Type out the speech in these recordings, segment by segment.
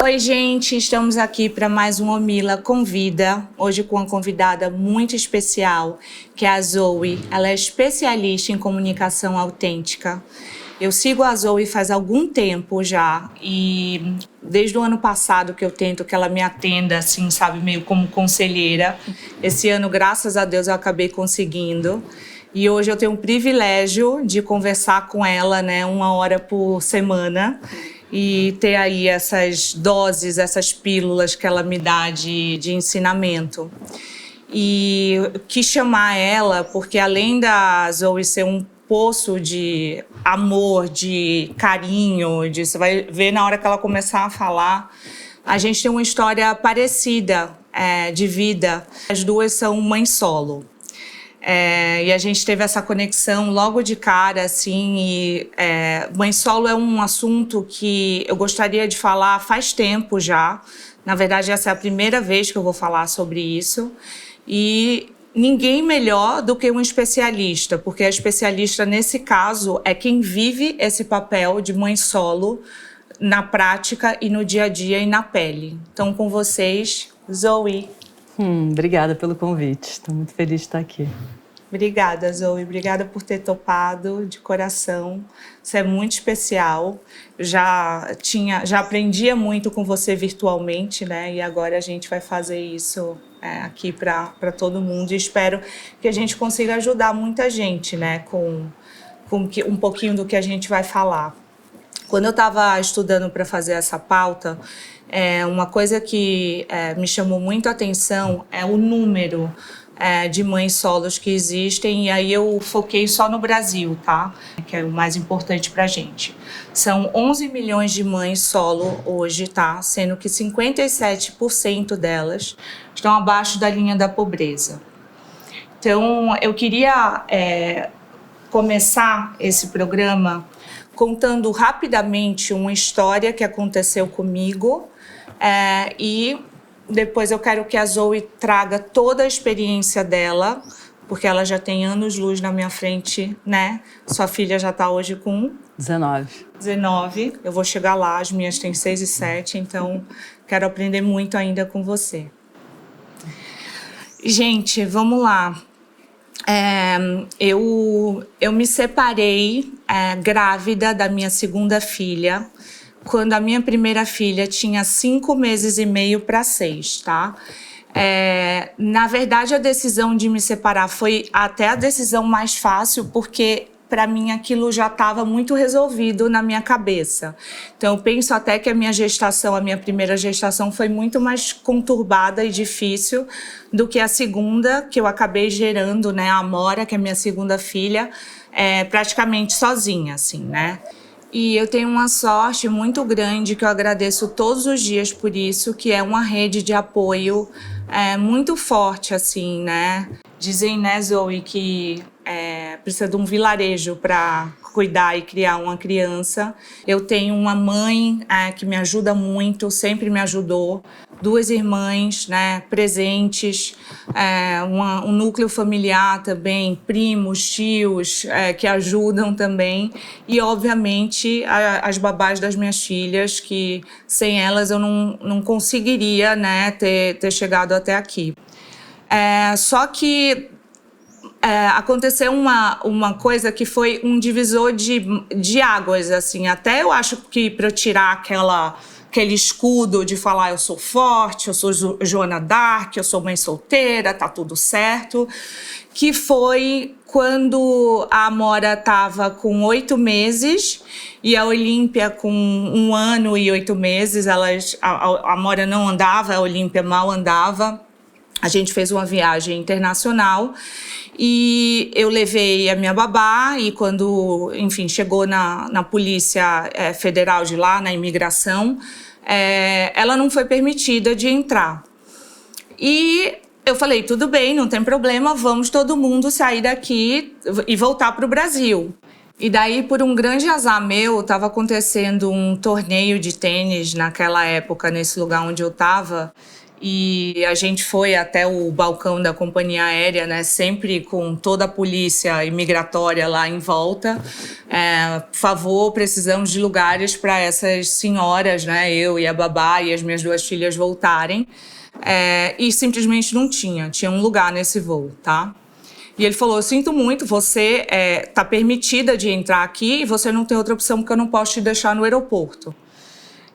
Oi, gente, estamos aqui para mais um Omila Convida, hoje com uma convidada muito especial, que é a Zoe. Ela é especialista em comunicação autêntica. Eu sigo a Zoe faz algum tempo já e desde o ano passado que eu tento que ela me atenda, assim, sabe, meio como conselheira. Esse ano, graças a Deus, eu acabei conseguindo. E hoje eu tenho o privilégio de conversar com ela, né, 1 hora por semana e ter aí essas doses, essas pílulas que ela me dá de ensinamento. E quis chamar ela porque, além da Zoe ser um poço de amor, de carinho, você vai ver na hora que ela começar a falar, a gente tem uma história parecida de vida. As duas são mães solo. E a gente teve essa conexão logo de cara, assim, e mãe solo é um assunto que eu gostaria de falar faz tempo já. Na verdade, essa é a primeira vez que eu vou falar sobre isso. E ninguém melhor do que um especialista, porque a especialista, nesse caso, é quem vive esse papel de mãe solo na prática e no dia a dia e na pele. Então, com vocês, Zoe. Obrigada pelo convite, estou muito feliz de estar aqui. Obrigada, Zoe. Obrigada por ter topado de coração. Você é muito especial. Já aprendia muito com você virtualmente, né? E agora a gente vai fazer isso aqui para todo mundo. E espero que a gente consiga ajudar muita gente, né? Com um pouquinho do que a gente vai falar. Quando eu estava estudando para fazer essa pauta, uma coisa que me chamou muito a atenção é o número de mães solos que existem, e aí eu foquei só no Brasil, tá? Que é o mais importante pra gente. São 11 milhões de mães solo hoje, tá? Sendo que 57% delas estão abaixo da linha da pobreza. Então, eu queria começar esse programa contando rapidamente uma história que aconteceu comigo e depois eu quero que a Zoe traga toda a experiência dela, porque ela já tem anos-luz na minha frente, né? Sua filha já está hoje com 19. Eu vou chegar lá, as minhas têm 6 e 7, então quero aprender muito ainda com você. Gente, vamos lá. Eu me separei grávida da minha segunda filha, quando a minha primeira filha tinha 5 meses e meio para 6, tá? Na verdade, a decisão de me separar foi até a decisão mais fácil, porque para mim aquilo já estava muito resolvido na minha cabeça. Então eu penso até que a minha primeira gestação foi muito mais conturbada e difícil do que a segunda, que eu acabei gerando, né, a Amora, que é minha segunda filha, praticamente sozinha, assim, né? E eu tenho uma sorte muito grande, que eu agradeço todos os dias por isso, que é uma rede de apoio muito forte, assim, né? Dizem, né, Zoe, que precisa de um vilarejo para cuidar e criar uma criança. Eu tenho uma mãe que me ajuda muito, sempre me ajudou. 2 irmãs, né, presentes, um núcleo familiar também, primos, tios, que ajudam também. E, obviamente, as babás das minhas filhas, que sem elas eu não conseguiria, né, ter chegado até aqui. Só que aconteceu uma coisa que foi um divisor de águas, assim. Até eu acho que para eu tirar aquele escudo de falar eu sou forte, eu sou Joana d'Arc, eu sou mãe solteira, tá tudo certo, que foi quando a Amora estava com 8 meses e a Olímpia com 1 ano e 8 meses. A Amora não andava, a Olímpia mal andava. A gente fez uma viagem internacional e eu levei a minha babá, e quando, enfim, chegou na Polícia Federal de lá, na imigração, ela não foi permitida de entrar. E eu falei, tudo bem, não tem problema, vamos todo mundo sair daqui e voltar para o Brasil. E daí, por um grande azar meu, estava acontecendo um torneio de tênis naquela época, nesse lugar onde eu estava. E a gente foi até o balcão da companhia aérea, né, sempre com toda a polícia imigratória lá em volta. Por favor, precisamos de lugares para essas senhoras, né, eu e a babá e as minhas 2 filhas voltarem. E simplesmente não tinha um lugar nesse voo, tá? E ele falou, eu sinto muito, você tá permitida de entrar aqui e você não tem outra opção porque eu não posso te deixar no aeroporto.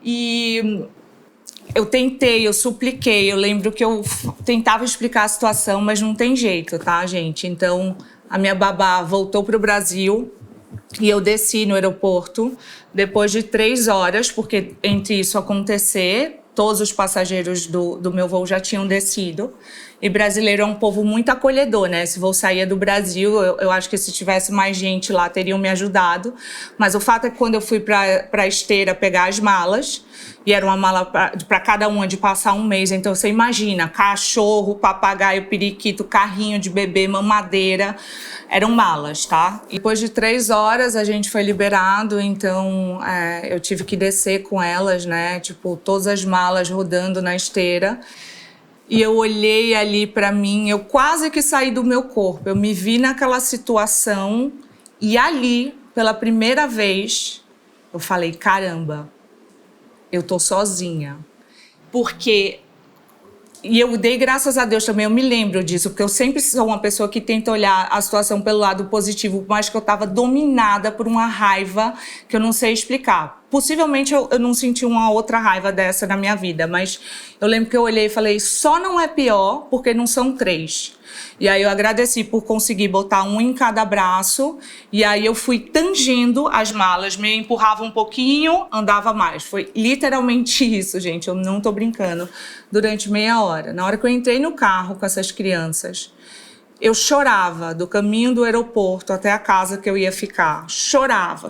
E eu tentei, eu supliquei, eu lembro que eu tentava explicar a situação, mas não tem jeito, tá, gente? Então, a minha babá voltou para o Brasil e eu desci no aeroporto depois de 3 horas, porque entre isso acontecer, todos os passageiros do meu voo já tinham descido. E brasileiro é um povo muito acolhedor, né? Esse voo saía do Brasil, eu acho que se tivesse mais gente lá, teriam me ajudado. Mas o fato é que quando eu fui para a esteira pegar as malas, e era uma mala para cada uma de passar 1 mês, então você imagina, cachorro, papagaio, periquito, carrinho de bebê, mamadeira, eram malas, tá? E depois de 3 horas a gente foi liberado, então eu tive que descer com elas, né? Tipo, todas as malas rodando na esteira. E eu olhei ali para mim, eu quase que saí do meu corpo. Eu me vi naquela situação e ali, pela primeira vez, eu falei, caramba, eu tô sozinha. Porque... E eu dei graças a Deus também, eu me lembro disso, porque eu sempre sou uma pessoa que tenta olhar a situação pelo lado positivo, mas que eu estava dominada por uma raiva que eu não sei explicar. Possivelmente eu não senti uma outra raiva dessa na minha vida, mas eu lembro que eu olhei e falei, só não é pior porque não são 3. E aí eu agradeci por conseguir botar 1 em cada braço, e aí eu fui tangendo as malas, me empurrava um pouquinho, andava mais. Foi literalmente isso, gente, eu não tô brincando, durante meia hora. Na hora que eu entrei no carro com essas crianças, eu chorava do caminho do aeroporto até a casa que eu ia ficar. Chorava.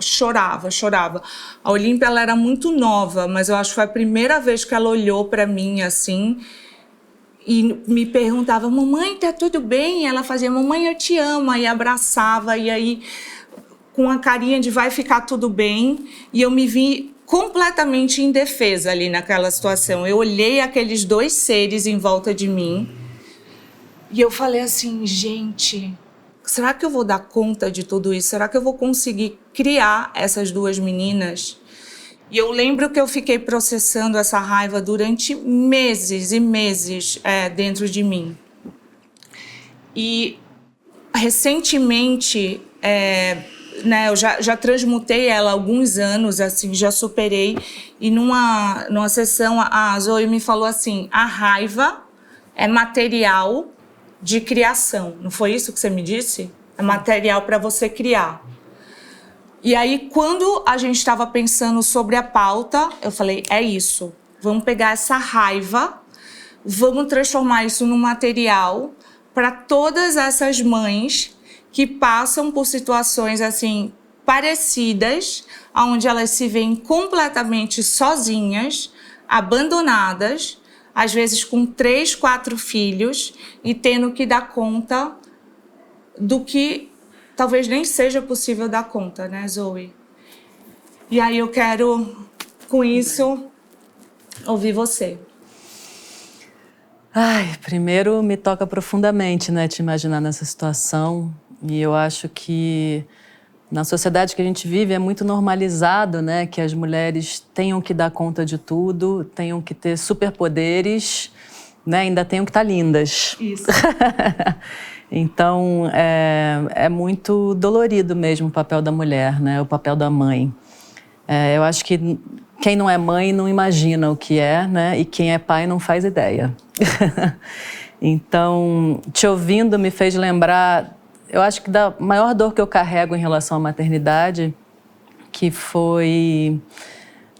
A Olímpia, ela era muito nova, mas eu acho que foi a primeira vez que ela olhou para mim assim e me perguntava, mamãe, tá tudo bem? E ela fazia, mamãe, eu te amo, e abraçava, e aí com a carinha de vai ficar tudo bem, e eu me vi completamente indefesa ali naquela situação. Eu olhei aqueles 2 seres em volta de mim e eu falei assim, gente, será que eu vou dar conta de tudo isso? Será que eu vou conseguir criar essas 2 meninas? E eu lembro que eu fiquei processando essa raiva durante meses e meses dentro de mim. E recentemente, né, eu já transmutei ela há alguns anos, assim, já superei. E numa sessão, a Zoe me falou assim, a raiva é material de criação. Não foi isso que você me disse? É material para você criar. E aí, quando a gente estava pensando sobre a pauta, eu falei, é isso. Vamos pegar essa raiva, vamos transformar isso num material para todas essas mães que passam por situações assim parecidas, onde elas se veem completamente sozinhas, abandonadas, às vezes com 3, 4 filhos e tendo que dar conta do que talvez nem seja possível dar conta, né, Zoe? E aí eu quero, com isso, ouvir você. Ai, primeiro me toca profundamente, né, te imaginar nessa situação. E eu acho que na sociedade que a gente vive é muito normalizado, né, que as mulheres tenham que dar conta de tudo, tenham que ter superpoderes, né, ainda tenham que estar lindas. Isso. Então, é muito dolorido mesmo o papel da mulher, né? O papel da mãe. Eu acho que quem não é mãe não imagina o que é, né? E quem é pai não faz ideia. Então, te ouvindo me fez lembrar, eu acho que da maior dor que eu carrego em relação à maternidade, que foi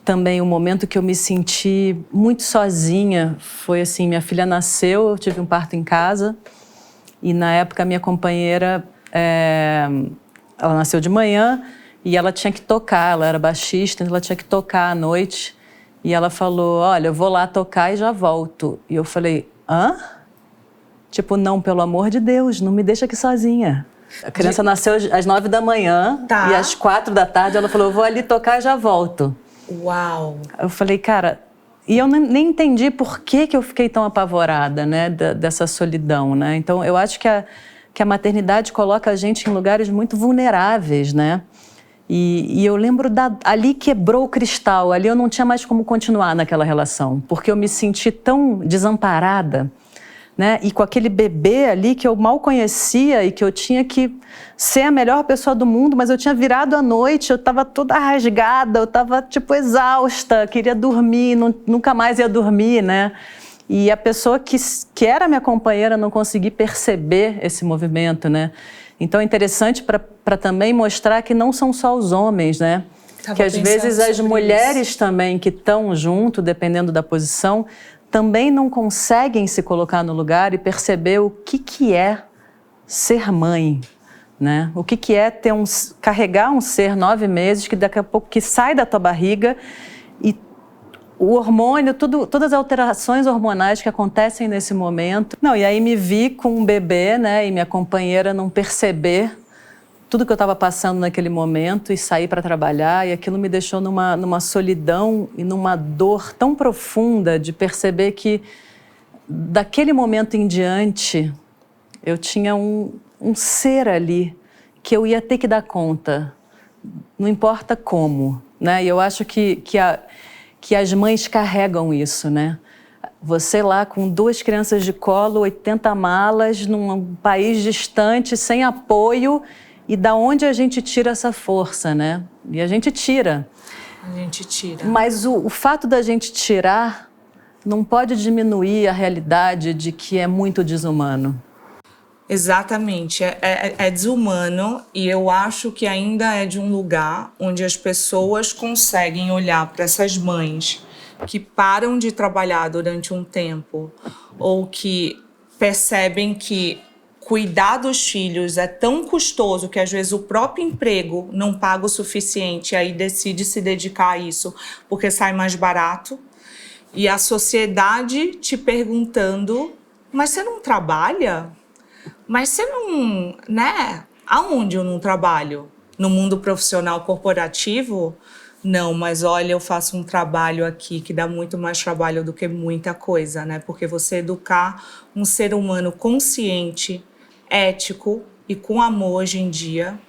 também o momento que eu me senti muito sozinha. Foi assim, minha filha nasceu, eu tive um parto em casa. E na época a minha companheira, ela nasceu de manhã e ela tinha que tocar, ela era baixista, então ela tinha que tocar à noite. E ela falou, olha, eu vou lá tocar e já volto. E eu falei, hã? Tipo, não, pelo amor de Deus, não me deixa aqui sozinha. A criança nasceu às 9 da manhã e às 4 da tarde ela falou, eu vou ali tocar e já volto. Uau! Eu falei, cara, E eu nem entendi por que eu fiquei tão apavorada, né, dessa solidão, né? Então, eu acho que a maternidade coloca a gente em lugares muito vulneráveis, né? E eu lembro, ali quebrou o cristal, ali eu não tinha mais como continuar naquela relação, porque eu me senti tão desamparada, né? E com aquele bebê ali que eu mal conhecia e que eu tinha que ser a melhor pessoa do mundo, mas eu tinha virado à noite, eu estava toda rasgada, eu estava tipo exausta, queria dormir, nunca mais ia dormir, né? E a pessoa que era minha companheira não conseguia perceber esse movimento, né? Então é interessante para também mostrar que não são só os homens, né? Que às vezes as mulheres também que estão junto, dependendo da posição, também não conseguem se colocar no lugar e perceber o que é ser mãe, né? O que é carregar um ser 9 meses que daqui a pouco que sai da tua barriga e o hormônio, todas as alterações hormonais que acontecem nesse momento. Não, e aí me vi com um bebê, né? E minha companheira não perceber tudo que eu estava passando naquele momento e sair para trabalhar, e aquilo me deixou numa solidão e numa dor tão profunda de perceber que daquele momento em diante eu tinha um ser ali que eu ia ter que dar conta, não importa como, né? E eu acho que as mães carregam isso, né? Você lá com 2 crianças de colo, 80 malas, num país distante, sem apoio. E da onde a gente tira essa força, né? E a gente tira. A gente tira. Mas o fato da gente tirar não pode diminuir a realidade de que é muito desumano. Exatamente, é desumano, e eu acho que ainda é de um lugar onde as pessoas conseguem olhar para essas mães que param de trabalhar durante um tempo ou que percebem que cuidar dos filhos é tão custoso que às vezes o próprio emprego não paga o suficiente e aí decide se dedicar a isso porque sai mais barato. E a sociedade te perguntando, mas você não trabalha? Mas você não, né? Aonde eu não trabalho? No mundo profissional corporativo? Não, mas olha, eu faço um trabalho aqui que dá muito mais trabalho do que muita coisa, né? Porque você educar um ser humano consciente, ético e com amor hoje em dia,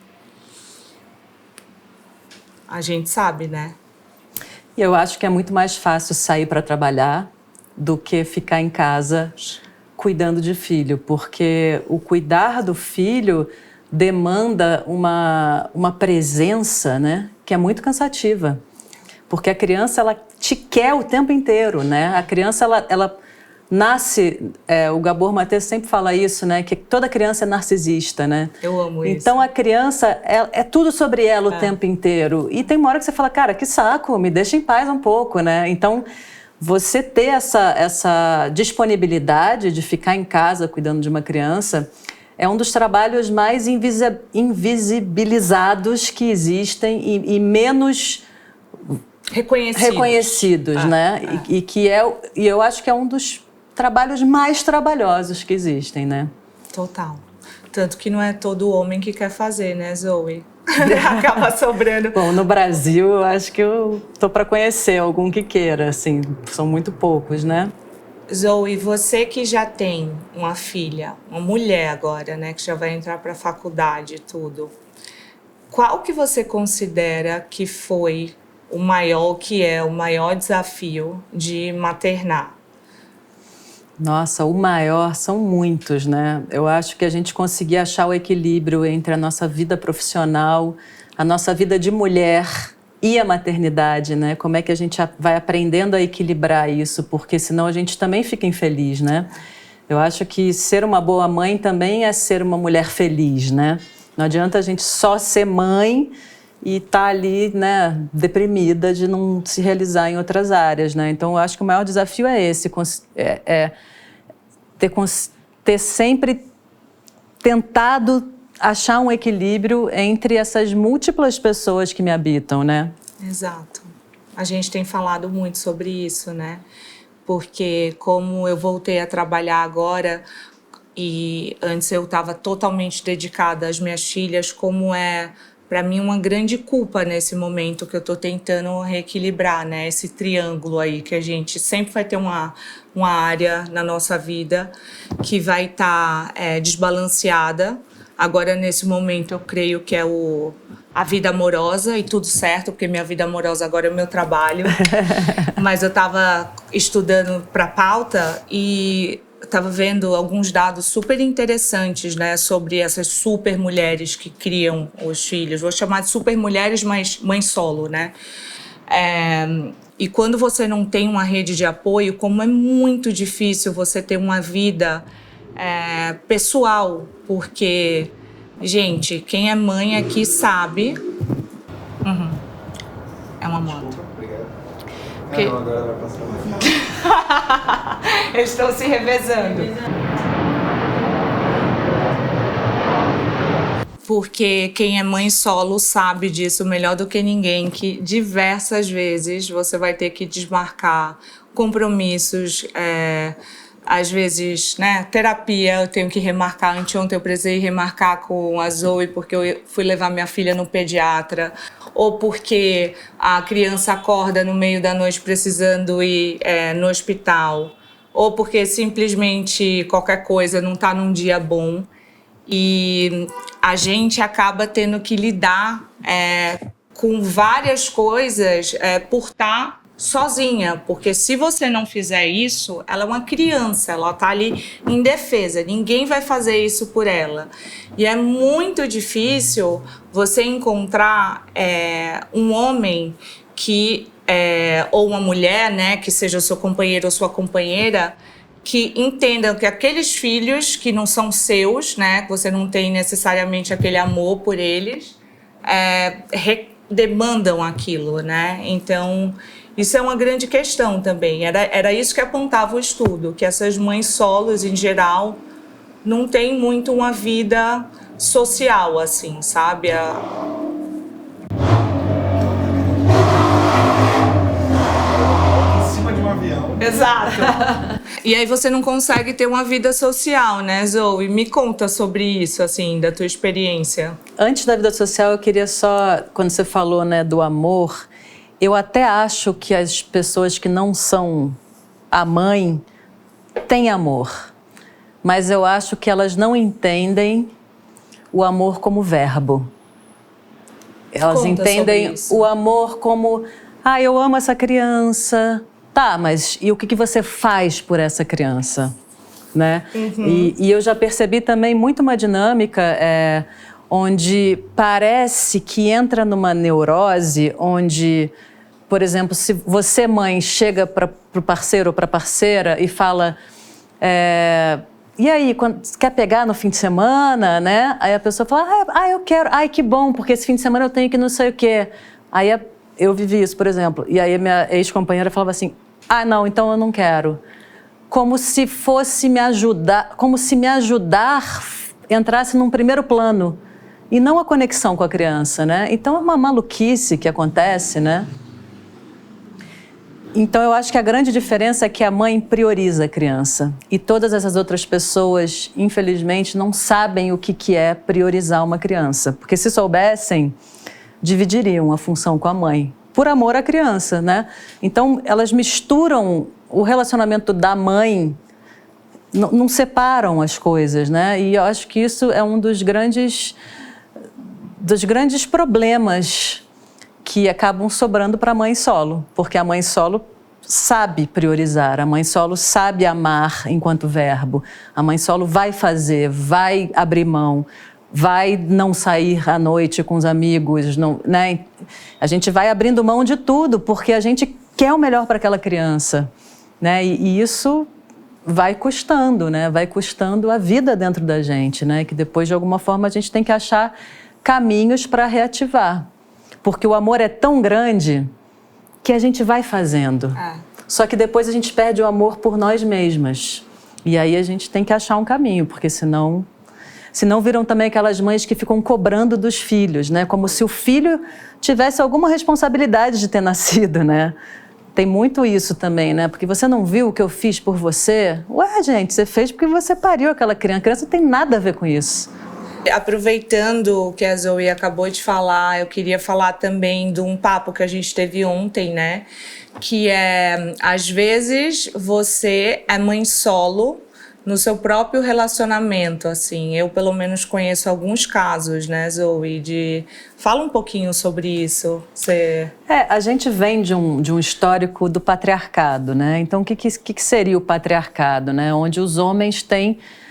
a gente sabe, né? Eu acho que é muito mais fácil sair para trabalhar do que ficar em casa cuidando de filho, porque o cuidar do filho demanda uma presença, né, que é muito cansativa. Porque a criança, ela te quer o tempo inteiro, né? A criança, ela nasce... o Gabor Maté sempre fala isso, né? Que toda criança é narcisista, né? Eu amo isso. Então, a criança, é tudo sobre ela o tempo inteiro. E tem uma hora que você fala, cara, que saco, me deixa em paz um pouco, né? Então, você ter essa disponibilidade de ficar em casa cuidando de uma criança é um dos trabalhos mais invisibilizados que existem e menos reconhecidos, né? E eu acho que é um dos trabalhos mais trabalhosos que existem, né? Total. Tanto que não é todo homem que quer fazer, né, Zoe? Acaba sobrando. Bom, no Brasil, eu acho que eu tô para conhecer algum que queira, assim, são muito poucos, né? Zoe, você que já tem uma filha, uma mulher agora, né, que já vai entrar para a faculdade e tudo, qual que você considera que foi o maior desafio de maternar? Nossa, o maior são muitos, né? Eu acho que a gente conseguir achar o equilíbrio entre a nossa vida profissional, a nossa vida de mulher e a maternidade, né? Como é que a gente vai aprendendo a equilibrar isso, porque senão a gente também fica infeliz, né? Eu acho que ser uma boa mãe também é ser uma mulher feliz, né? Não adianta a gente só ser mãe e tá ali, né, deprimida de não se realizar em outras áreas, né? Então, eu acho que o maior desafio é esse, ter sempre tentado achar um equilíbrio entre essas múltiplas pessoas que me habitam, né? Exato. A gente tem falado muito sobre isso, né? Porque como eu voltei a trabalhar agora e antes eu estava totalmente dedicada às minhas filhas, como é para mim, uma grande culpa nesse momento que eu estou tentando reequilibrar, né? Esse triângulo aí, que a gente sempre vai ter uma área na nossa vida que vai estar desbalanceada. Agora, nesse momento, eu creio que é a vida amorosa e tudo certo, porque minha vida amorosa agora é o meu trabalho. Mas eu estava estudando para a pauta e estava vendo alguns dados super interessantes, né, sobre essas super mulheres que criam os filhos. Vou chamar de super mulheres, mas mãe solo, né? E quando você não tem uma rede de apoio, como é muito difícil você ter uma vida pessoal, porque, gente, quem é mãe aqui sabe... É uma moto. Obrigado. Porque... Não, agora vai passar mais. Eles estão se revezando. Porque quem é mãe solo sabe disso melhor do que ninguém, que diversas vezes você vai ter que desmarcar compromissos, às vezes, né, terapia, eu tenho que remarcar. Anteontem eu precisei remarcar com a Zoe porque eu fui levar minha filha no pediatra, ou porque a criança acorda no meio da noite precisando ir no hospital, ou porque simplesmente qualquer coisa não está num dia bom. E a gente acaba tendo que lidar com várias coisas por estar sozinha, porque se você não fizer isso, ela é uma criança, ela tá ali indefesa, ninguém vai fazer isso por ela. E é muito difícil você encontrar um homem que, ou uma mulher, né, que seja o seu companheiro ou sua companheira, que entendam que aqueles filhos que não são seus, né, que você não tem necessariamente aquele amor por eles, demandam aquilo, né? Então, isso é uma grande questão também. Era isso que apontava o estudo, que essas mães solos, em geral, não têm muito uma vida social, assim, sabe? Em cima de um avião. Exato. E aí você não consegue ter uma vida social, né, Zoe? Me conta sobre isso, assim, da tua experiência. Antes da vida social, eu queria só, quando você falou, né, do amor, eu até acho que as pessoas que não são a mãe têm amor, mas eu acho que elas não entendem o amor como verbo. Elas entendem o amor como, eu amo essa criança. Tá, mas e o que você faz por essa criança? Né? Uhum. E eu já percebi também muito uma dinâmica onde parece que entra numa neurose, onde, por exemplo, se você, mãe, chega para o parceiro ou para a parceira e fala, e aí, quer pegar no fim de semana, né? Aí a pessoa fala, eu quero, que bom, porque esse fim de semana eu tenho que não sei o quê. Aí eu vivi isso, por exemplo, e aí minha ex-companheira falava assim, não, então eu não quero. Como se fosse me ajudar, como se me ajudar entrasse num primeiro plano e não a conexão com a criança, né? Então é uma maluquice que acontece, né? Então eu acho que a grande diferença é que a mãe prioriza a criança e todas essas outras pessoas, infelizmente, não sabem o que é priorizar uma criança, porque se soubessem, dividiriam a função com a mãe, por amor à criança, né? Então elas misturam o relacionamento da mãe, não separam as coisas, né? E eu acho que isso é um dos grandes problemas que acabam sobrando para a mãe solo, porque a mãe solo sabe priorizar, a mãe solo sabe amar enquanto verbo, a mãe solo vai fazer, vai abrir mão, vai não sair à noite com os amigos, não, né? A gente vai abrindo mão de tudo porque a gente quer o melhor para aquela criança, né? E isso vai custando, né? Vai custando a vida dentro da gente, né? Que depois, de alguma forma, a gente tem que achar caminhos para reativar. Porque o amor é tão grande que a gente vai fazendo. Só que depois a gente perde o amor por nós mesmas. E aí a gente tem que achar um caminho, porque senão viram também aquelas mães que ficam cobrando dos filhos, né? Como se o filho tivesse alguma responsabilidade de ter nascido, né? Tem muito isso também, né? Porque você não viu o que eu fiz por você? Ué, gente, você fez porque você pariu aquela criança. A criança não tem nada a ver com isso. Aproveitando o que a Zoe acabou de falar, eu queria falar também de um papo que a gente teve ontem, né? Que é, às vezes, você é mãe solo no seu próprio relacionamento, assim. Eu, pelo menos, conheço alguns casos, né, Zoe? Fala um pouquinho sobre isso. A gente vem de um histórico do patriarcado, né? Então, o que seria o patriarcado, né? Onde os homens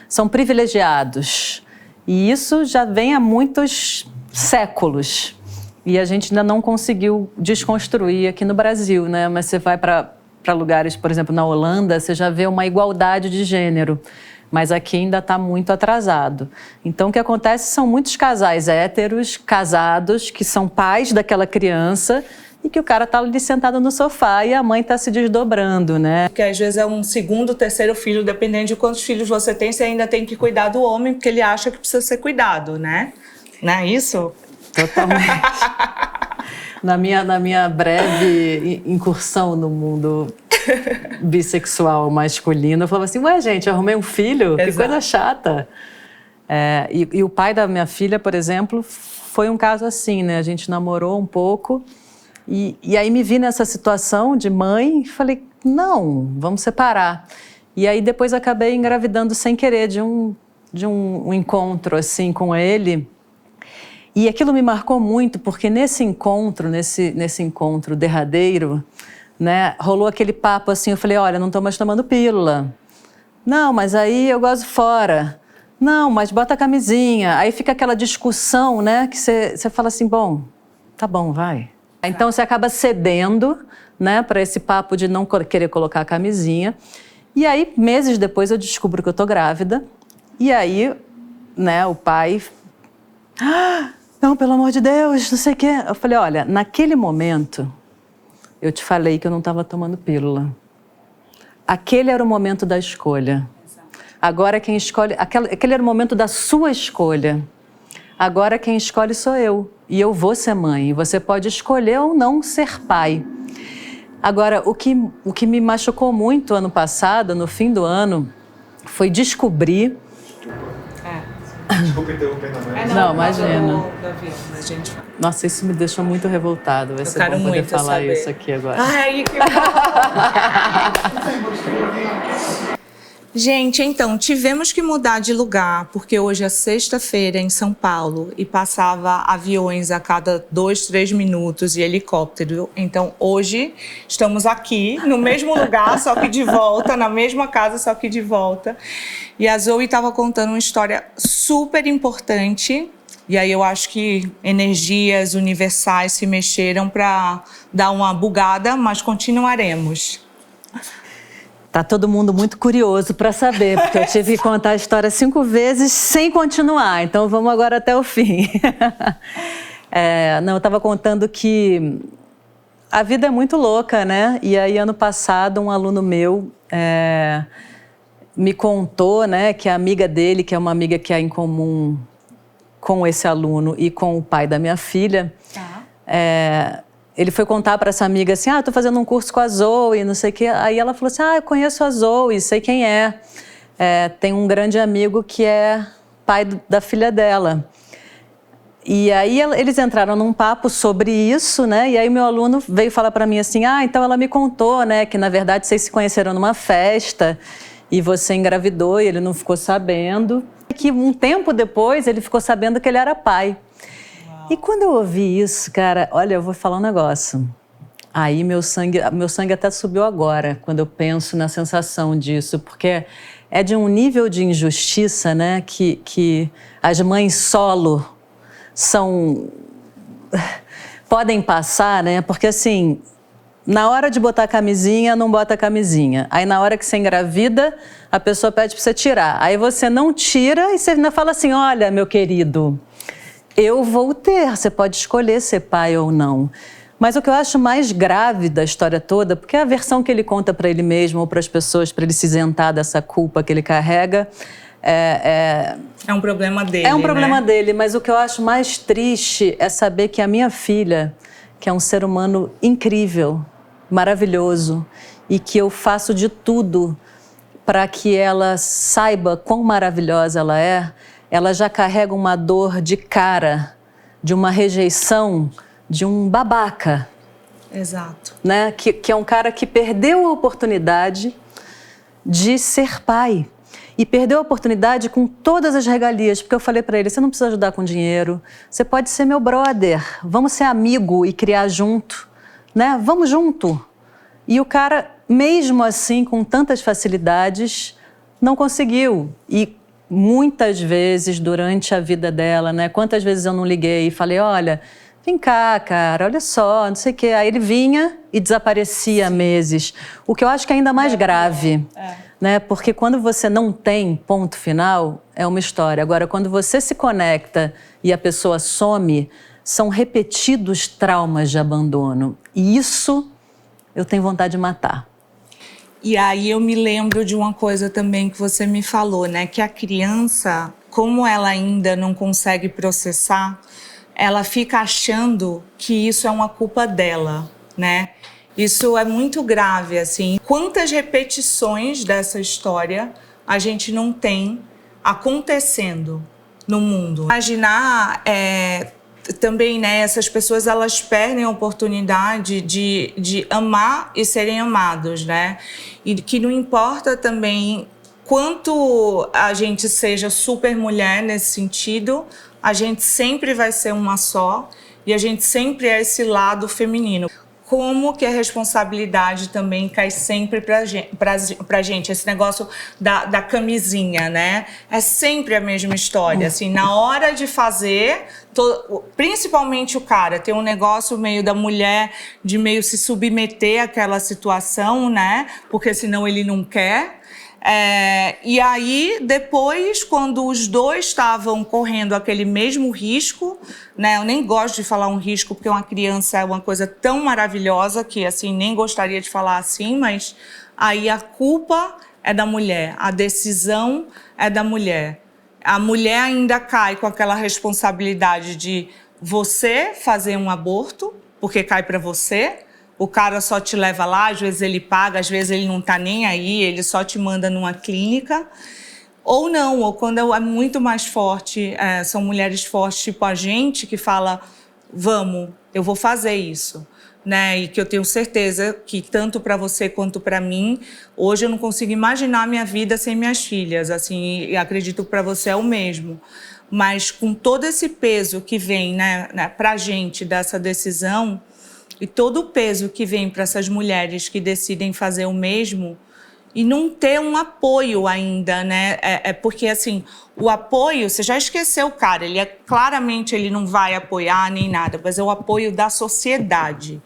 são privilegiados. E isso já vem há muitos séculos. E a gente ainda não conseguiu desconstruir aqui no Brasil, né? Mas você vai para lugares, por exemplo, na Holanda, você já vê uma igualdade de gênero. Mas aqui ainda está muito atrasado. Então, o que acontece são muitos casais héteros, casados, que são pais daquela criança e que o cara está ali sentado no sofá e a mãe está se desdobrando, né? Porque às vezes é um segundo, terceiro filho, dependendo de quantos filhos você tem, você ainda tem que cuidar do homem, porque ele acha que precisa ser cuidado, né? Não é isso? Totalmente. Na minha breve incursão no mundo bissexual masculino, eu falava assim, ué, gente, eu arrumei um filho? Exato. Que coisa chata. E o pai da minha filha, por exemplo, foi um caso assim, né? A gente namorou um pouco e aí me vi nessa situação de mãe e falei, não, vamos separar. E aí depois acabei engravidando sem querer de um encontro assim com ele. E aquilo me marcou muito, porque nesse encontro derradeiro, né, rolou aquele papo assim, eu falei, olha, não estou mais tomando pílula. Não, mas aí eu gosto fora. Não, mas bota a camisinha. Aí fica aquela discussão, né, que você fala assim, bom, tá bom, vai. Então você acaba cedendo, né, para esse papo de não querer colocar a camisinha. E aí, meses depois, eu descubro que eu tô grávida. E aí, né, o pai... não, pelo amor de Deus, não sei o quê. Eu falei, olha, naquele momento, eu te falei que eu não estava tomando pílula. Aquele era o momento da escolha. Agora quem escolhe... Aquele era o momento da sua escolha. Agora quem escolhe sou eu. E eu vou ser mãe. E você pode escolher ou não ser pai. Agora, o que me machucou muito ano passado, no fim do ano, foi descobrir... Desculpa interromper, não, imagina. Gente... Nossa, isso me deixou muito revoltado. Vai ser bom poder falar isso aqui agora. Ai, que bom! Gente, então, tivemos que mudar de lugar, porque hoje é sexta-feira em São Paulo e passava aviões a cada 2, 3 minutos e helicóptero. Então, hoje estamos aqui, no mesmo lugar, só que de volta, na mesma casa, só que de volta. E a Zoe estava contando uma história super importante. E aí eu acho que energias universais se mexeram para dar uma bugada, mas continuaremos. Tá todo mundo muito curioso para saber, porque eu tive que contar a história 5 vezes sem continuar, então vamos agora até o fim. Eu estava contando que a vida é muito louca, né? E aí, ano passado, um aluno meu me contou, né, que a amiga dele, que é uma amiga que é em comum com esse aluno e com o pai da minha filha, ele foi contar para essa amiga assim, eu tô fazendo um curso com a Zoe, não sei o quê. Aí ela falou assim, eu conheço a Zoe, sei quem é. Tem um grande amigo que é pai da filha dela. E aí eles entraram num papo sobre isso, né? E aí meu aluno veio falar para mim assim, então ela me contou, né, que na verdade vocês se conheceram numa festa e você engravidou e ele não ficou sabendo. E que um tempo depois ele ficou sabendo que ele era pai. E quando eu ouvi isso, cara, olha, eu vou falar um negócio. Aí meu sangue até subiu agora, quando eu penso na sensação disso, porque é de um nível de injustiça, né, que as mães solo podem passar, né, porque assim, na hora de botar camisinha, não bota camisinha. Aí na hora que você engravida, a pessoa pede para você tirar. Aí você não tira e você ainda fala assim, olha, meu querido... eu vou ter, você pode escolher ser pai ou não. Mas o que eu acho mais grave da história toda, porque a versão que ele conta para ele mesmo ou para as pessoas, para ele se isentar dessa culpa que ele carrega, é um problema dele, É um problema né? dele, mas o que eu acho mais triste é saber que a minha filha, que é um ser humano incrível, maravilhoso, e que eu faço de tudo para que ela saiba quão maravilhosa ela ela já carrega uma dor de cara, de uma rejeição, de um babaca. Exato. Né? Que é um cara que perdeu a oportunidade de ser pai. E perdeu a oportunidade com todas as regalias, porque eu falei para ele, você não precisa ajudar com dinheiro, você pode ser meu brother, vamos ser amigo e criar junto, né? Vamos junto. E o cara, mesmo assim, com tantas facilidades, não conseguiu. E muitas vezes durante a vida dela, né? Quantas vezes eu não liguei e falei, olha, vem cá, cara, olha só, não sei o quê. Aí ele vinha e desaparecia meses. O que eu acho que é ainda mais grave. Né? Porque quando você não tem ponto final, é uma história. Agora, quando você se conecta e a pessoa some, são repetidos traumas de abandono. E isso eu tenho vontade de matar. E aí eu me lembro de uma coisa também que você me falou, né? Que a criança, como ela ainda não consegue processar, ela fica achando que isso é uma culpa dela, né? Isso é muito grave, assim. Quantas repetições dessa história a gente não tem acontecendo no mundo? Imaginar também, né, essas pessoas, elas perdem a oportunidade de amar e serem amados, né? E que não importa também quanto a gente seja super mulher nesse sentido, a gente sempre vai ser uma só e a gente sempre é esse lado feminino. Como que a responsabilidade também cai sempre pra gente, esse negócio da camisinha, né? É sempre a mesma história, assim, na hora de fazer, principalmente o cara, tem um negócio meio da mulher de meio se submeter àquela situação, né? Porque senão ele não quer. E aí, depois, quando os dois estavam correndo aquele mesmo risco, né? Eu nem gosto de falar um risco, porque uma criança é uma coisa tão maravilhosa que, assim, nem gostaria de falar assim, mas aí a culpa é da mulher, a decisão é da mulher. A mulher ainda cai com aquela responsabilidade de você fazer um aborto, porque cai para você. O cara só te leva lá, às vezes ele paga, às vezes ele não tá nem aí, ele só te manda numa clínica. Ou não, ou quando é muito mais forte, são mulheres fortes, tipo a gente, que fala, vamos, eu vou fazer isso. Né? E que eu tenho certeza que tanto para você quanto para mim, hoje eu não consigo imaginar a minha vida sem minhas filhas, assim, e acredito que para você é o mesmo. Mas com todo esse peso que vem, né, pra gente dessa decisão, e todo o peso que vem para essas mulheres que decidem fazer o mesmo e não ter um apoio ainda, né? Porque, assim, o apoio, você já esqueceu o cara, claramente ele não vai apoiar nem nada, mas é o apoio da sociedade.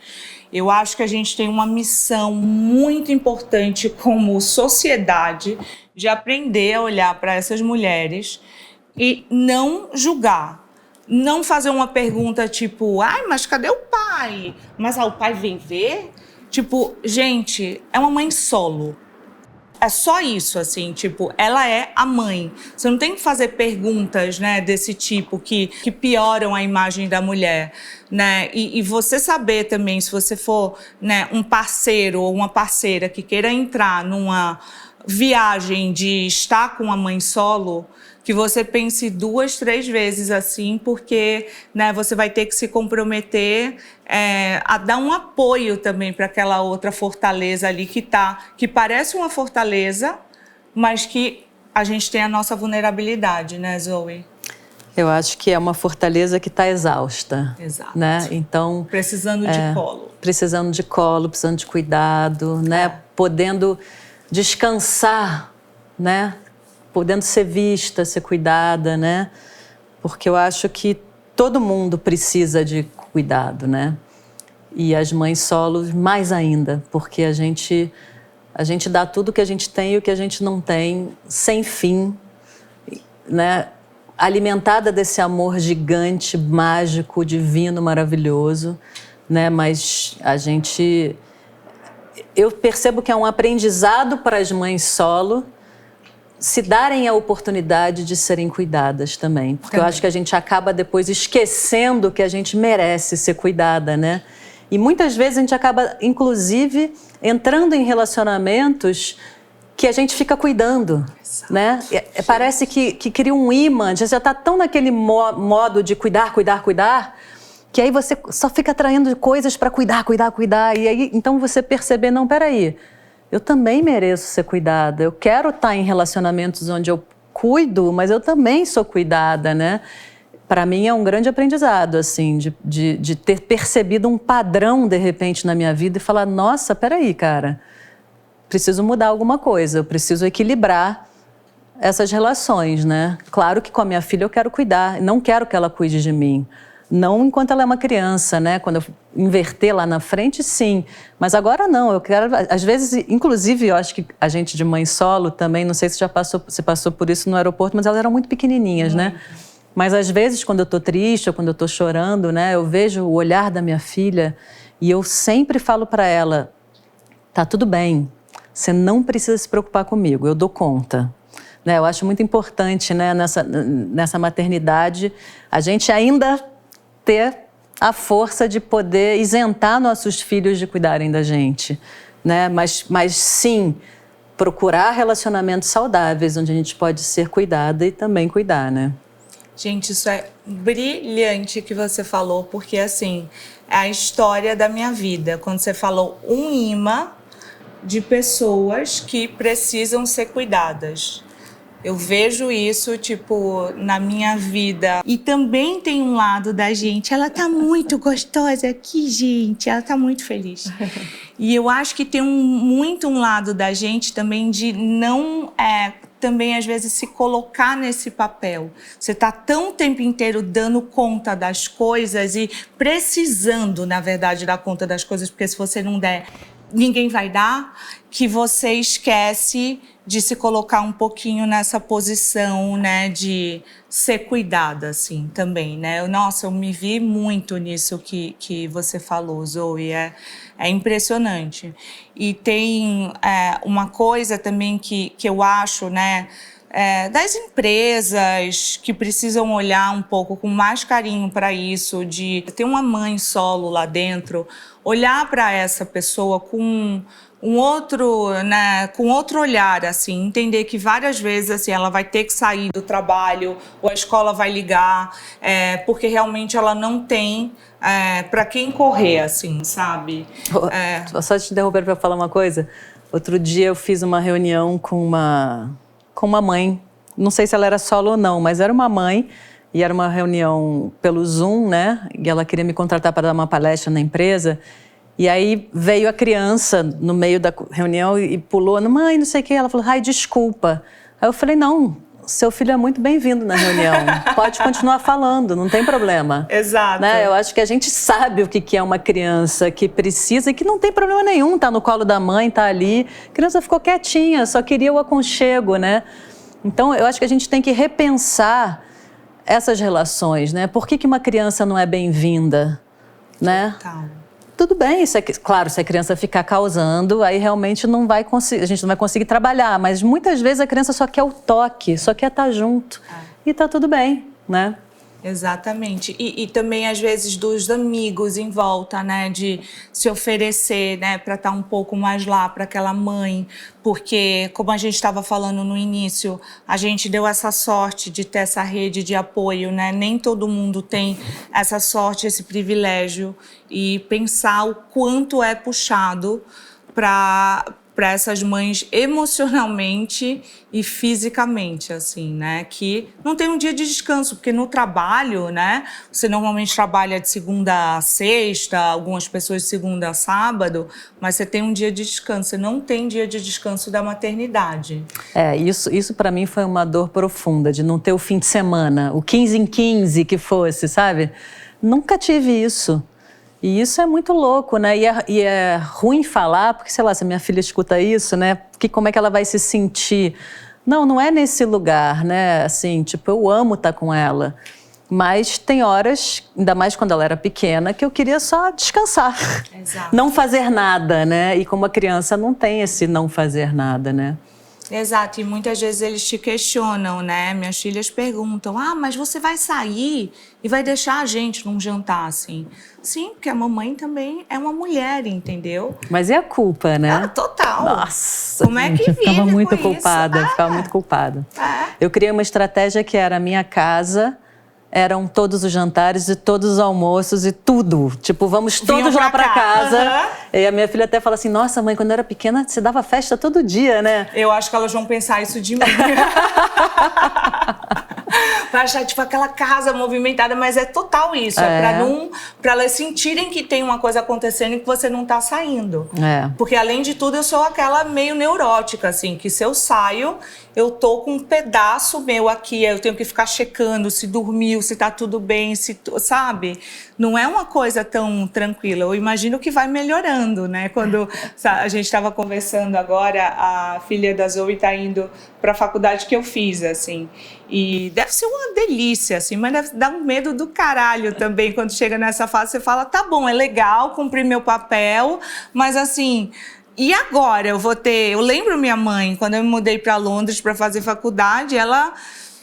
Eu acho que a gente tem uma missão muito importante como sociedade de aprender a olhar para essas mulheres e não julgar. Não fazer uma pergunta tipo, ai, mas cadê o pai? Mas o pai vem ver? Tipo, gente, é uma mãe solo. É só isso, assim, tipo, ela é a mãe. Você não tem que fazer perguntas, né, desse tipo que pioram a imagem da mulher, né? E você saber também, se você for, né, um parceiro ou uma parceira que queira entrar numa viagem de estar com a mãe solo, que você pense 2, 3 vezes assim, porque, né, você vai ter que se comprometer a dar um apoio também para aquela outra fortaleza ali que parece uma fortaleza, mas que a gente tem a nossa vulnerabilidade, né, Zoe? Eu acho que é uma fortaleza que está exausta. Exato. Né? Então, precisando de colo. Precisando de colo, precisando de cuidado, né? Podendo descansar, né? Podendo ser vista, ser cuidada, né? Porque eu acho que todo mundo precisa de cuidado, né? E as mães solos mais ainda, porque a gente dá tudo que a gente tem e o que a gente não tem, sem fim, né? Alimentada desse amor gigante, mágico, divino, maravilhoso, né? Mas eu percebo que é um aprendizado para as mães solo se darem a oportunidade de serem cuidadas também. Porque eu acho que a gente acaba depois esquecendo que a gente merece ser cuidada, né? E muitas vezes a gente acaba, inclusive, entrando em relacionamentos que a gente fica cuidando, né? Parece que cria um imã, já está tão naquele modo de cuidar, que aí você só fica atraindo coisas para cuidar, e aí então você perceber, não, peraí, eu também mereço ser cuidada, eu quero estar em relacionamentos onde eu cuido, mas eu também sou cuidada, né? Para mim é um grande aprendizado, assim, de ter percebido um padrão, de repente, na minha vida e falar, nossa, peraí, cara, preciso mudar alguma coisa, eu preciso equilibrar essas relações, né? Claro que com a minha filha eu quero cuidar, não quero que ela cuide de mim. Não enquanto ela é uma criança, né? Quando eu inverter lá na frente, sim. Mas agora não, eu quero... Às vezes, inclusive, eu acho que a gente de mãe solo também, não sei se você passou por isso no aeroporto, mas elas eram muito pequenininhas, né? Mas às vezes, quando eu tô triste ou quando eu tô chorando, né? Eu vejo o olhar da minha filha e eu sempre falo para ela, tá tudo bem, você não precisa se preocupar comigo, eu dou conta. Né? Eu acho muito importante, né, nessa maternidade, a gente ainda ter a força de poder isentar nossos filhos de cuidarem da gente. Né? Mas sim, procurar relacionamentos saudáveis, onde a gente pode ser cuidada e também cuidar, né? Gente, isso é brilhante que você falou, porque, assim, é a história da minha vida. Quando você falou um imã de pessoas que precisam ser cuidadas. Eu vejo isso, tipo, na minha vida. E também tem um lado da gente, ela tá muito gostosa aqui, gente, ela tá muito feliz. E eu acho que tem muito um lado da gente também de não... também, às vezes, se colocar nesse papel. Você tá tão o tempo inteiro dando conta das coisas e precisando, na verdade, dar conta das coisas, porque se você não der, ninguém vai dar, que você esquece de se colocar um pouquinho nessa posição, né, de ser cuidada, assim, também, né? Nossa, eu me vi muito nisso que você falou, Zoe, é impressionante. E tem uma coisa também que eu acho, né, das empresas que precisam olhar um pouco com mais carinho para isso, de ter uma mãe solo lá dentro, olhar para essa pessoa com um outro, né, com outro olhar, assim, entender que várias vezes assim, ela vai ter que sair do trabalho ou a escola vai ligar, porque realmente ela não tem para quem correr, assim, sabe? Só te interromper para falar uma coisa. Outro dia eu fiz uma reunião com uma mãe, não sei se ela era solo ou não, mas era uma mãe e era uma reunião pelo Zoom, né? E ela queria me contratar para dar uma palestra na empresa. E aí veio a criança no meio da reunião e pulou, mãe, não sei o quê. Ela falou, ai, desculpa. Aí eu falei, não, seu filho é muito bem-vindo na reunião. Pode continuar falando, não tem problema. Exato. Né? Eu acho que a gente sabe o que é uma criança que precisa e que não tem problema nenhum, tá no colo da mãe, tá ali. A criança ficou quietinha, só queria o aconchego, né? Então, eu acho que a gente tem que repensar essas relações, né? Por que uma criança não é bem-vinda, né? Total. Tudo bem, claro, se a criança ficar causando, aí realmente a gente não vai conseguir trabalhar, mas muitas vezes a criança só quer o toque, só quer estar junto. E tá tudo bem, né? Exatamente. E também, às vezes, dos amigos em volta, né? De se oferecer, né? Para estar um pouco mais lá para aquela mãe. Porque, como a gente estava falando no início, a gente deu essa sorte de ter essa rede de apoio, né? Nem todo mundo tem essa sorte, esse privilégio. E pensar o quanto é puxado para essas mães emocionalmente e fisicamente, assim, né? Que não tem um dia de descanso, porque no trabalho, né? Você normalmente trabalha de segunda a sexta, algumas pessoas de segunda a sábado, mas você tem um dia de descanso. Você não tem dia de descanso da maternidade. Isso para mim foi uma dor profunda, de não ter o fim de semana, o 15 em 15 que fosse, sabe? Nunca tive isso. E isso é muito louco, né? E é ruim falar, porque, sei lá, se a minha filha escuta isso, né? Como é que ela vai se sentir? Não é nesse lugar, né? Assim, tipo, eu amo estar com ela. Mas tem horas, ainda mais quando ela era pequena, que eu queria só descansar. Exato. Não fazer nada, né? E como a criança não tem esse não fazer nada, né? Exato, e muitas vezes eles te questionam, né? Minhas filhas perguntam, mas você vai sair e vai deixar a gente num jantar, assim? Sim, porque a mamãe também é uma mulher, entendeu? Mas e a culpa, né? Total. Nossa, como é que eu ficava vive muito com culpada, isso? ficava muito culpada. É. Eu criei uma estratégia que era a minha casa, eram todos os jantares e todos os almoços e tudo. Tipo, vamos todos lá pra casa. E a minha filha até fala assim, nossa, mãe, quando eu era pequena, você dava festa todo dia, né? Eu acho que elas vão pensar isso de mim. Vai achar, tipo, aquela casa movimentada, mas é total isso. Pra elas sentirem que tem uma coisa acontecendo e que você não tá saindo. Porque, além de tudo, eu sou aquela meio neurótica, assim, que se eu saio, eu tô com um pedaço meu aqui, eu tenho que ficar checando se dormiu, se tá tudo bem, sabe? Não é uma coisa tão tranquila. Eu imagino que vai melhorando, né? Quando a gente estava conversando agora, a filha da Zoe tá indo para a faculdade que eu fiz, assim. E deve ser uma delícia, assim, mas deve dar um medo do caralho também. Quando chega nessa fase, você fala, tá bom, é legal cumprir meu papel, mas assim... E agora eu lembro minha mãe, quando eu me mudei para Londres para fazer faculdade, ela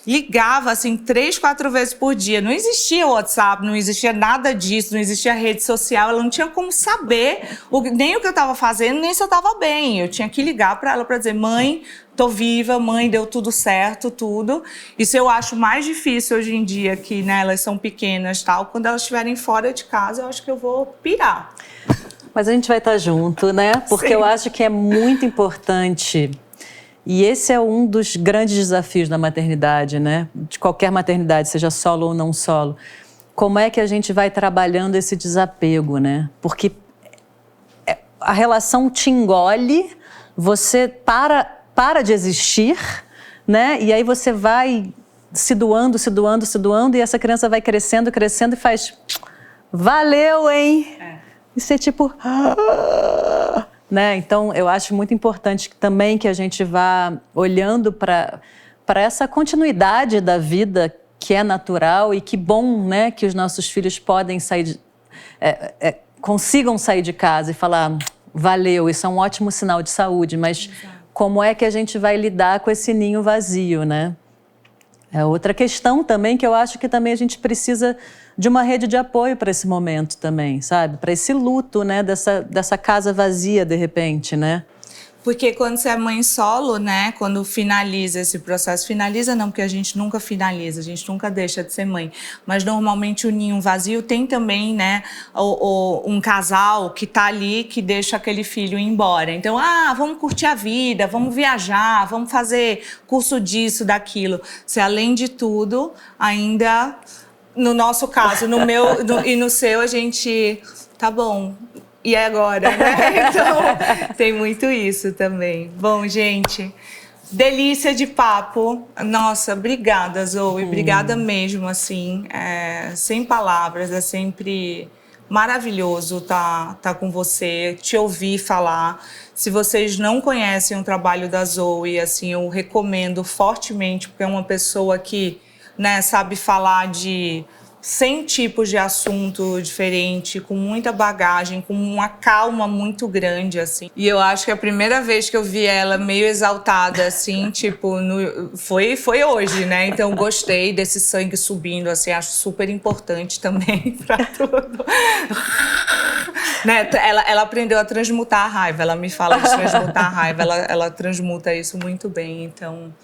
ligava assim 3, 4 vezes por dia. Não existia WhatsApp, não existia nada disso, não existia rede social. Ela não tinha como saber nem o que eu estava fazendo, nem se eu estava bem. Eu tinha que ligar para ela para dizer, mãe, tô viva, mãe, deu tudo certo, tudo. Isso eu acho mais difícil hoje em dia, que, né, elas são pequenas, tal. Quando elas estiverem fora de casa, eu acho que eu vou pirar. Mas a gente vai estar junto, né? Porque eu acho que é muito importante. E esse é um dos grandes desafios da maternidade, né? De qualquer maternidade, seja solo ou não solo. Como é que a gente vai trabalhando esse desapego, né? Porque a relação te engole, você para de existir, né? E aí você vai se doando, e essa criança vai crescendo, crescendo e faz... Valeu, hein? E você tipo... Né? Então, eu acho muito importante também que a gente vá olhando para essa continuidade da vida que é natural e que bom, né, que os nossos filhos podem sair consigam sair de casa e falar valeu, isso é um ótimo sinal de saúde, mas como é que a gente vai lidar com esse ninho vazio, né? É outra questão também que eu acho que também a gente precisa de uma rede de apoio para esse momento também, sabe? Para esse luto, né? Dessa casa vazia, de repente, né? Porque quando você é mãe solo, né? Quando finaliza esse processo, finaliza não, porque a gente nunca finaliza, a gente nunca deixa de ser mãe. Mas normalmente o ninho vazio tem também, né? Um casal que tá ali, que deixa aquele filho ir embora. Então, vamos curtir a vida, vamos viajar, vamos fazer curso disso, daquilo. Você, além de tudo, ainda... No nosso caso, no meu e no seu, a gente... Tá bom, e agora, né? Então, tem muito isso também. Bom, gente, delícia de papo. Nossa, obrigada, Zoe. Obrigada mesmo, assim. Sem palavras, é sempre maravilhoso tá com você, te ouvir falar. Se vocês não conhecem o trabalho da Zoe, assim, eu recomendo fortemente, porque é uma pessoa que... né, sabe falar de 100 tipos de assunto diferente, com muita bagagem, com uma calma muito grande, assim. E eu acho que a primeira vez que eu vi ela meio exaltada, assim, tipo, foi hoje, né? Então, gostei desse sangue subindo, assim, acho super importante também pra tudo. Né? Ela aprendeu a transmutar a raiva, ela me fala de transmutar a raiva, ela transmuta isso muito bem, então,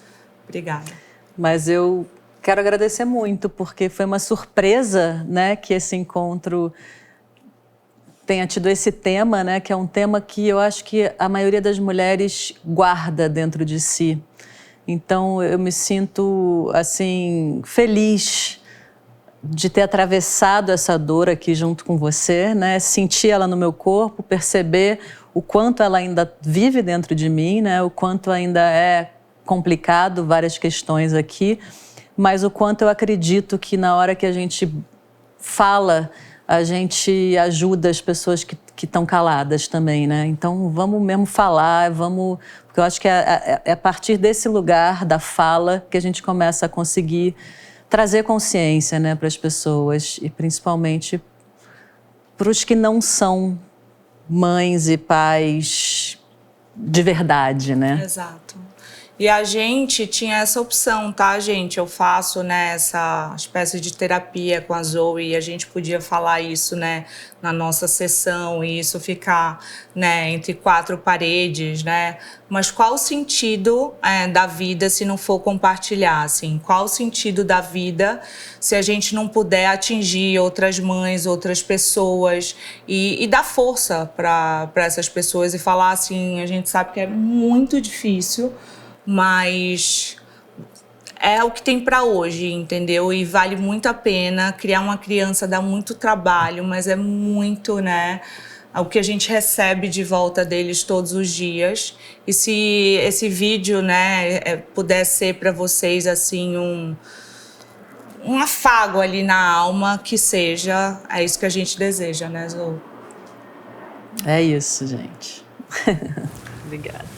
obrigada. Mas eu... quero agradecer muito, porque foi uma surpresa, né, que esse encontro tenha tido esse tema, né, que é um tema que eu acho que a maioria das mulheres guarda dentro de si. Então, eu me sinto, assim, feliz de ter atravessado essa dor aqui junto com você, né, sentir ela no meu corpo, perceber o quanto ela ainda vive dentro de mim, né, o quanto ainda é complicado, várias questões aqui, mas o quanto eu acredito que na hora que a gente fala, a gente ajuda as pessoas que estão caladas também, né? Então, vamos mesmo falar, porque eu acho que é a partir desse lugar da fala que a gente começa a conseguir trazer consciência, né, para as pessoas e principalmente para os que não são mães e pais de verdade, né? Exato. E a gente tinha essa opção, tá, gente? Eu faço, né, essa espécie de terapia com a Zoe e a gente podia falar isso, né, na nossa sessão e isso ficar, né, entre quatro paredes, né? Mas qual o sentido da vida se não for compartilhar, assim? Qual o sentido da vida se a gente não puder atingir outras mães, outras pessoas e dar força para essas pessoas e falar assim, a gente sabe que é muito difícil, mas é o que tem para hoje, entendeu? E vale muito a pena. Criar uma criança dá muito trabalho, mas é muito, né, o que a gente recebe de volta deles todos os dias. E se esse vídeo, né, puder ser para vocês assim um afago ali na alma, que seja, é isso que a gente deseja, né, Zoe? É isso, gente. Obrigada.